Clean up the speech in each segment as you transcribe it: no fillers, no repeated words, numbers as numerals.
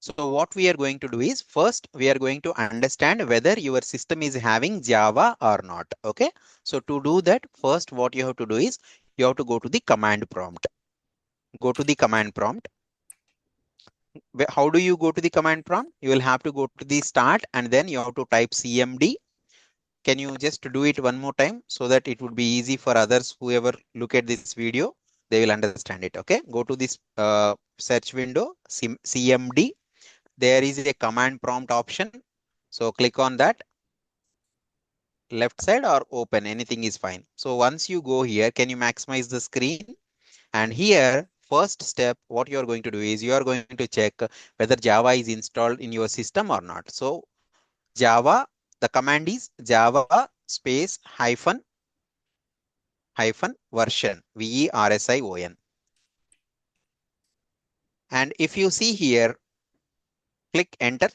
So what we are going to do is first we are going to understand whether your system is having Java or not. Okay. So to do that, first what you have to do is you have to go to the command prompt. Go to the command prompt. How do you go to the command prompt? You will have to go to the start and then you have to type CMD. Can you just do it one more time so that it would be easy for others, whoever look at this video, they will understand it. Okay. Go to this search window, CMD. There is a command prompt option. So click on that, left side or open, anything is fine. So once you go here, can you maximize the screen? And here, first step, what you are going to do is you are going to check whether Java is installed in your system or not. So Java, the command is Java space hyphen version, version. And if you see here, click enter.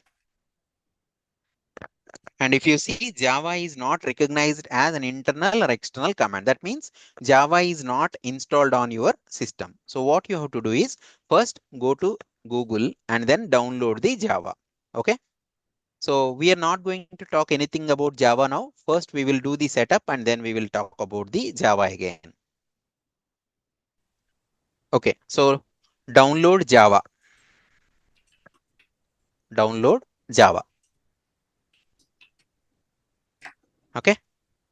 And if you see, Java is not recognized as an internal or external command. That means Java is not installed on your system. So what you have to do is first go to Google and then download the Java. Okay. So we are not going to talk anything about Java now. First, we will do the setup and then we will talk about the Java again. Okay. So download Java, download Java. Okay.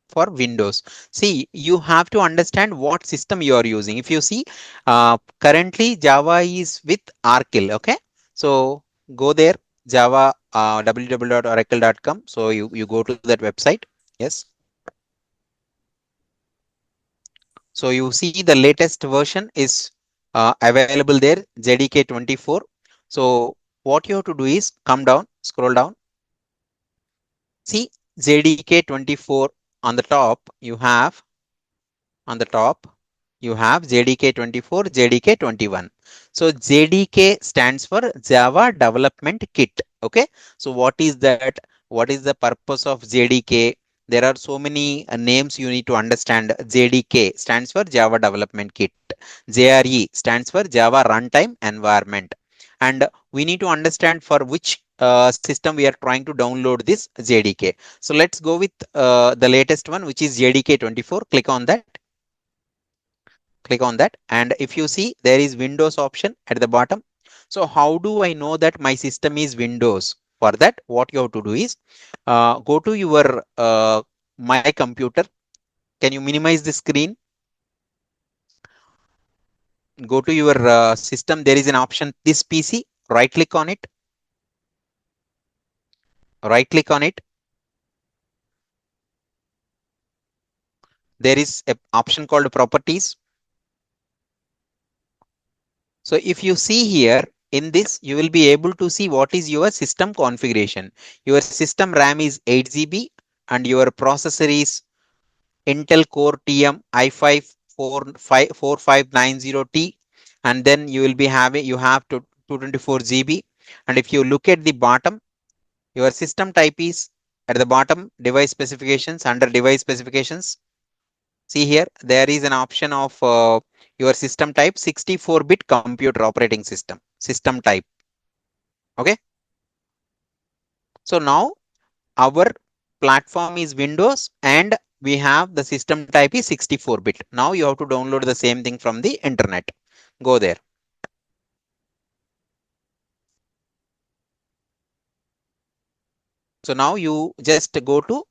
For Windows. See, you have to understand what system you are using. If you see, currently Java is with Arkle. Okay. So go there, Java www.oracle.com. So you go to that website. Yes. So you see the latest version is available there, JDK 24. So what you have to do is come down, scroll down. See JDK 24 on the top. On the top, you have JDK 24, JDK 21. So JDK stands for Java Development Kit. Okay. So what is that? What is the purpose of JDK? There are so many names you need to understand. JDK stands for Java Development Kit. JRE stands for Java Runtime Environment. And we need to understand for which system we are trying to download this JDK. So let's go with the latest one, which is JDK 24. Click on that. Click on that. And if you see, there is Windows option at the bottom. So how do I know that my system is Windows? For that, what you have to do is go to your my computer. Can you minimize the screen? Go to your system. There is an option, this PC. Right click on it. Right click on it. There is an option called properties. So if you see here in this, you will be able to see what is your system configuration. Your system RAM is 8 GB and your processor is Intel Core TM i5 4590T, and then you will be having, you have to 224 GB. And if you look at the bottom, your system type is at the bottom, device specifications. Under device specifications, see here, there is an option of your system type, 64-bit computer operating system type. Okay. So now our platform is Windows and we have the system type is 64-bit. Now you have to download the same thing from the internet. Go there. So now you just go to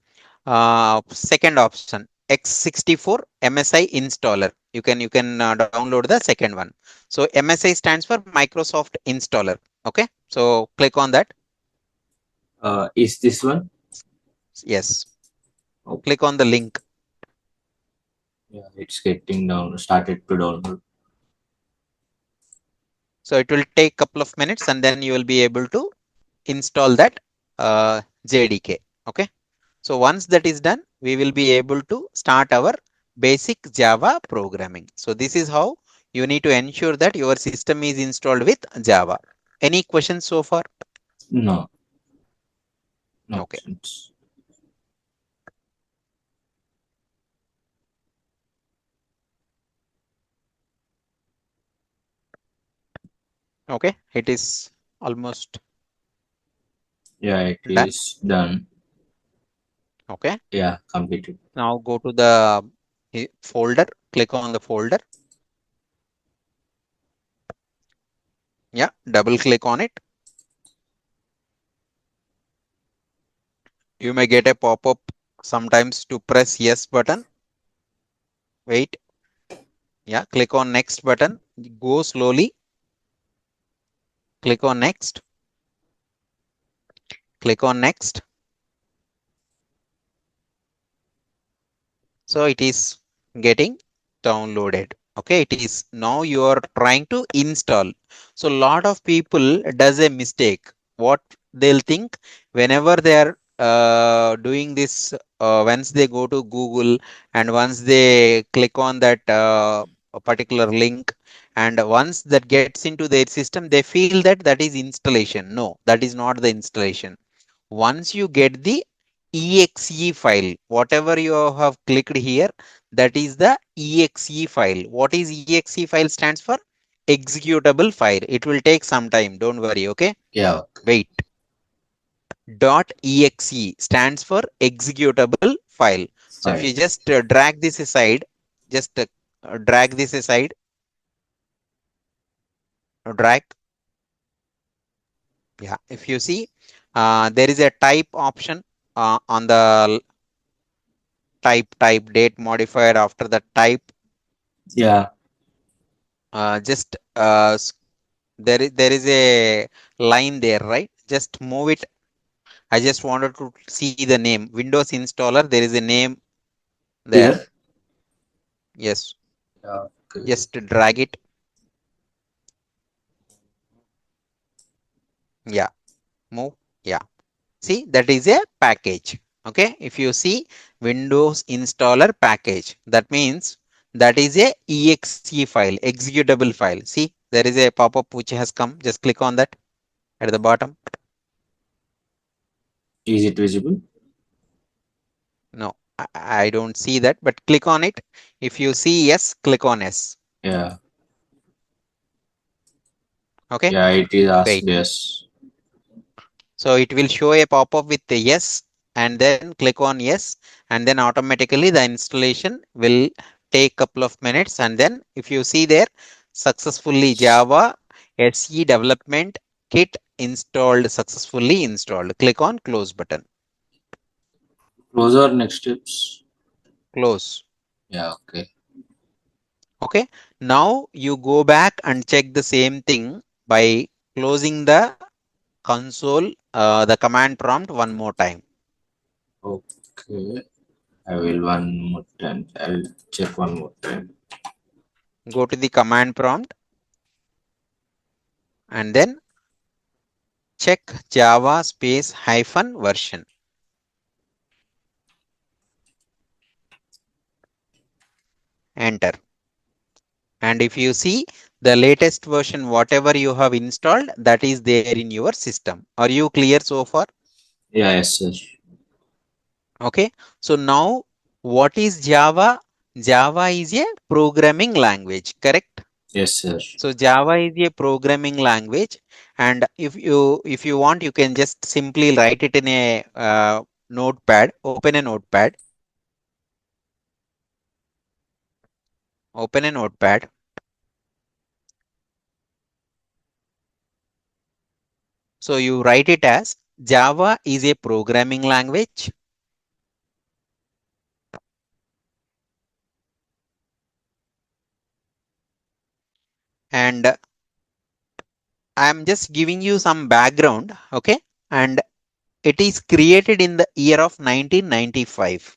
second option, X64 MSI installer. You can download the second one. So MSI stands for Microsoft Installer. Okay. So click on that. Is this one? Yes. Oh, Click on the link. yeah, it's getting down. Started to download. So it will take couple of minutes and then you will be able to install that JDK. Okay. So once that is done, we will be able to start our basic Java programming. So this is how you need to ensure that your system is installed with Java. Any questions so far? No, no Okay. questions. Okay. It is almost. Yeah, it Done. is done. Okay. Yeah, completed. Now go to the folder. Click on the folder. Yeah. Double click on it. You may get a pop-up sometimes to press yes button. Wait. Yeah. Click on next button. Go slowly. Click on next. Click on next. So it is getting downloaded. Okay, it is now you are trying to install. So lot of people does a mistake. What they'll think whenever they are doing this, once they go to Google and once they click on that a particular link, and once that gets into their system, they feel that that is installation. No, that is not the installation. Once you get the exe file, whatever you have clicked here, that is the exe file. What is exe file stands for? Executable file. It will take some time, don't worry. Okay, Yeah, wait. Dot exe stands for executable file. So if fine. you just drag this aside, just drag this aside, drag. Yeah, if you see, there is a type option on the type date modifier. After the type, Yeah, just there is a line there, right? Just move it. I just wanted to see the name Windows installer. There is a name there. here. Yes, Yeah, okay. just drag it. Yeah, move. Yeah, see, that is a package. Okay, if you see Windows installer package, that means that is a exe file, executable file. See, there is a pop-up which has come. Just click on that at the bottom. Is it visible? No, I don't see that, but click on it. If you see yes, click on yes. Yeah, Okay, yeah, it is asked wait. yes. So it will show a pop-up with the yes, and then click on yes, and then automatically the installation will take couple of minutes. And then if you see there, successfully Java SE development kit installed, successfully installed. Click on close button. Close our next steps. Close. Yeah, okay. Okay. Now you go back and check the same thing by closing the console, the command prompt one more time. Okay. I will one more time. I'll check one more time. Go to the command prompt and then check Java space hyphen version. Enter. And if you see the latest version, whatever you have installed, that is there in your system. Are you clear so far? Yeah, yes, sir. Okay. So now what is Java? Java is a programming language, correct? Yes, sir. So Java is a programming language, and if you want, you can just simply write it in a notepad. Open a notepad. Open a notepad. So you write it as Java is a programming language, and I'm just giving you some background. Okay, and it is created in the year of 1995,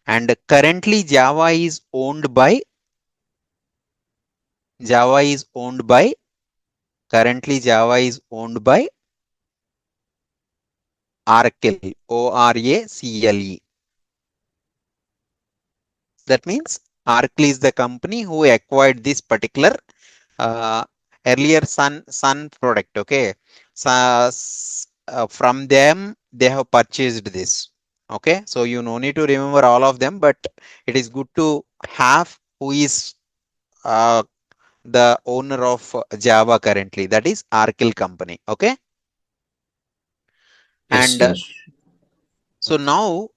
and currently Java is owned by currently Java is owned by Oracle, Oracle. That means Oracle is the company who acquired this particular uh, earlier Sun product. Okay, so from them they have purchased this. Okay, so you no need to remember all of them, but it is good to have who is uh, the owner of Java currently, that is Arkell company. Okay. Yes, And sir. so now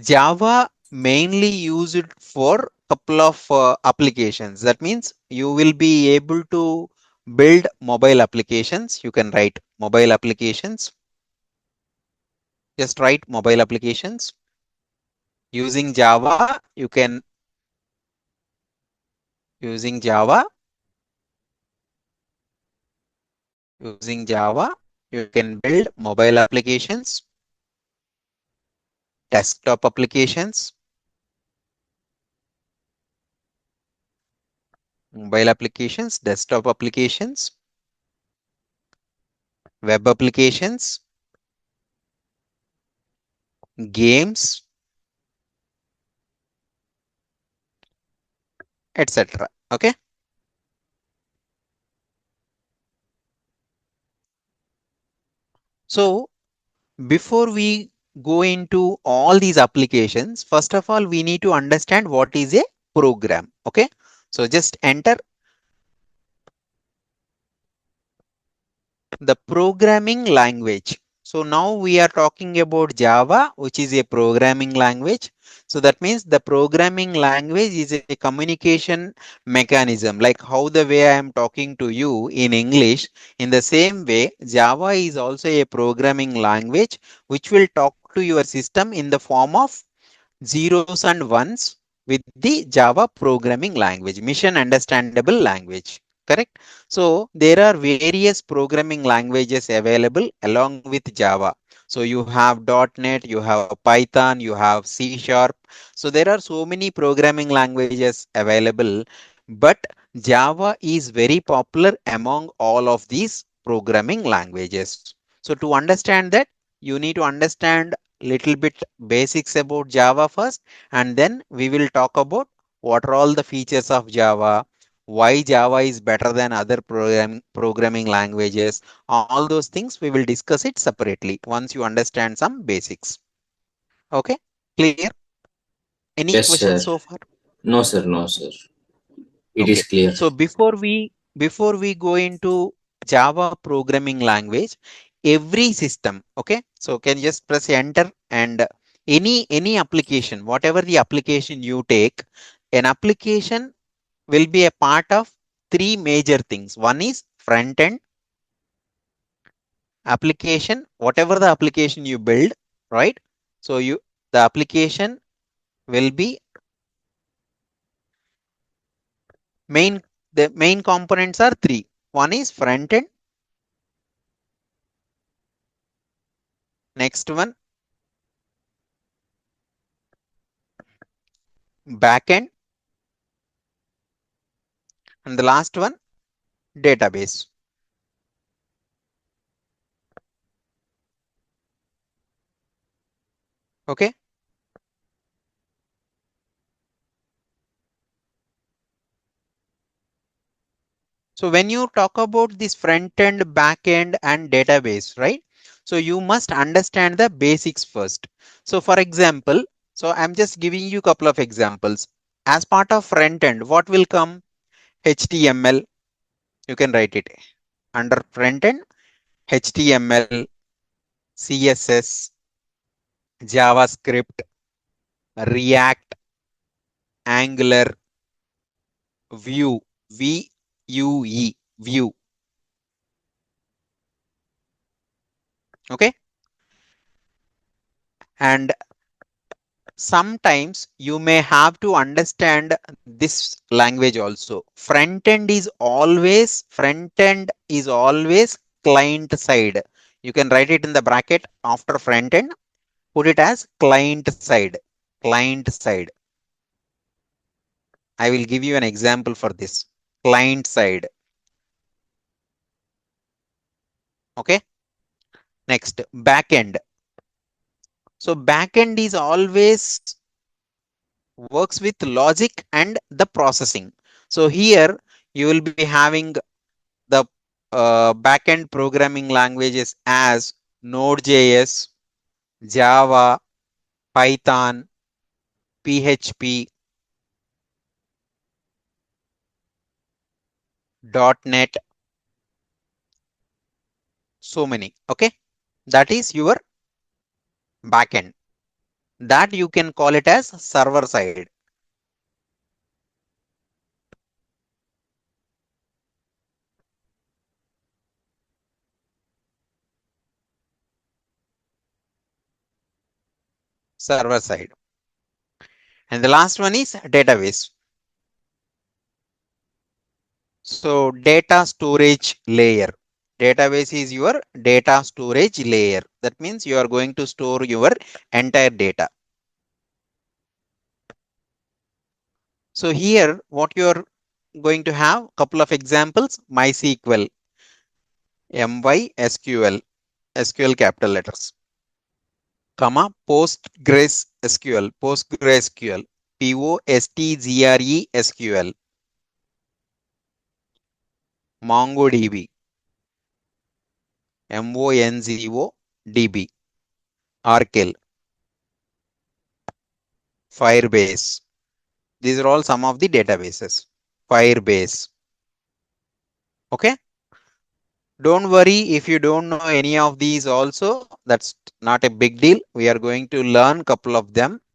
Java mainly used for couple of applications. That means you will be able to build mobile applications. You can write mobile applications. Just write mobile applications using Java. You can using Java using Java. You can build mobile applications, desktop applications, mobile applications, desktop applications, web applications, games, etc. Okay. So before we go into all these applications, first of all, we need to understand what is a program. Okay. So just enter the programming language. So now we are talking about Java, which is a programming language. So that means the programming language is a communication mechanism, like how the way I am talking to you in English. In the same way, Java is also a programming language which will talk to your system in the form of zeros and ones with the Java programming language, mission understandable language. Correct? So there are various programming languages available along with Java. So you have .NET, you have Python, you have C Sharp. So there are so many programming languages available, but Java is very popular among all of these programming languages. So to understand that, you need to understand little bit basics about Java first, and then we will talk about what are all the features of Java, why Java is better than other programming languages. All those things we will discuss it separately once you understand some basics. Okay, clear? Any Yes, questions sir. so far? No, sir. No, sir. It Okay, is clear. so before we go into Java programming language, every system, okay, so can you just press enter, and any application, whatever the application you take, an application will be a part of three major things. One is front end application, whatever the application you build, right? So the application will be main the main components are three. One is front end, next one back end, and the last one database. Okay. So when you talk about this front end, back end, and database, right? So you must understand the basics first. So for example, so I'm just giving you a couple of examples. As part of front end, what will come? HTML. You can write it under front end, HTML, CSS, JavaScript, React, Angular, Vue, VUE, Vue. Okay. And sometimes you may have to understand this language also. Front end is always client side. You can write it in the bracket after front end, put it as client side. Client side. I will give you an example for this. Client side. Okay. Next, backend. So backend is always works with logic and the processing. So here you will be having the backend programming languages as Node.js, Java, Python, PHP, .NET, so many. Okay, that is your backend. That you can call it as server side. Server side. And the last one is database. So data storage layer. Database is your data storage layer. That means you are going to store your entire data. So here what you are going to have couple of examples: MySQL, MySQL, SQL capital letters, comma PostgreSQL, PostgreSQL, PostgreSQL, MongoDB, MongoDB, Oracle, Firebase. These are all some of the databases. Firebase. Okay. Don't worry if you don't know any of these also. That's not a big deal. We are going to learn couple of them.